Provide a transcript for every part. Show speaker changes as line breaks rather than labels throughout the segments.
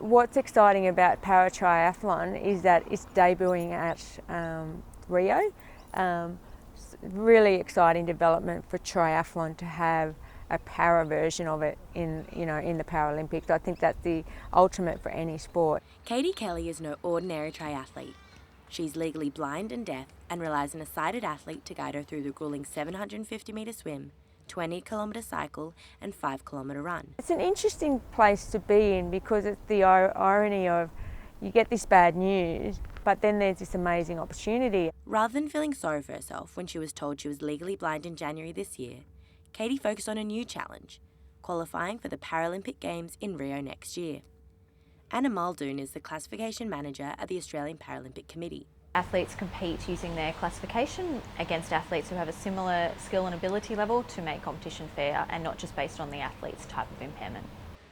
what's exciting about paratriathlon is that it's debuting at Rio. Really exciting development for triathlon to have a para version of it in the Paralympics. I think that's the ultimate for any sport.
Katie Kelly is no ordinary triathlete. She's legally blind and deaf and relies on a sighted athlete to guide her through the grueling 750-metre swim, 20-kilometre cycle and 5-kilometre run.
It's an interesting place to be in because it's the irony of you get this bad news, but then there's this amazing opportunity.
Rather than feeling sorry for herself when she was told she was legally blind in January this year, Katie focused on a new challenge, qualifying for the Paralympic Games in Rio next year. Anna Muldoon is the classification manager at the Australian Paralympic Committee.
Athletes compete using their classification against athletes who have a similar skill and ability level to make competition fair and not just based on the athlete's type of impairment.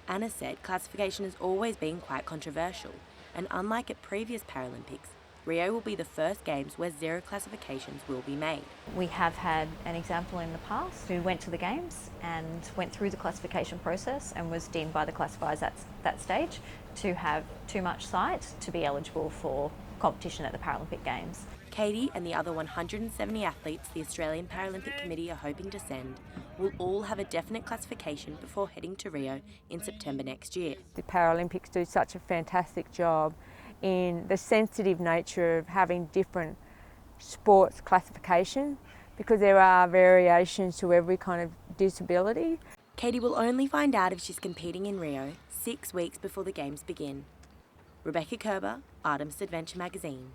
Anna said classification has always been quite controversial, and unlike at previous Paralympics, Rio will be the first Games where zero classifications will be made.
We have had an example in the past who went to the Games and went through the classification process and was deemed by the classifiers at that stage to have too much sight to be eligible for competition at the Paralympic Games.
Katie and the other 170 athletes the Australian Paralympic Committee are hoping to send will all have a definite classification before heading to Rio in September next year.
The Paralympics do such a fantastic job in the sensitive nature of having different sports classification because there are variations to every kind of disability.
Katie will only find out if she's competing in Rio 6 weeks before the Games begin. Rebecca Koerber, Artemis Adventure Magazine.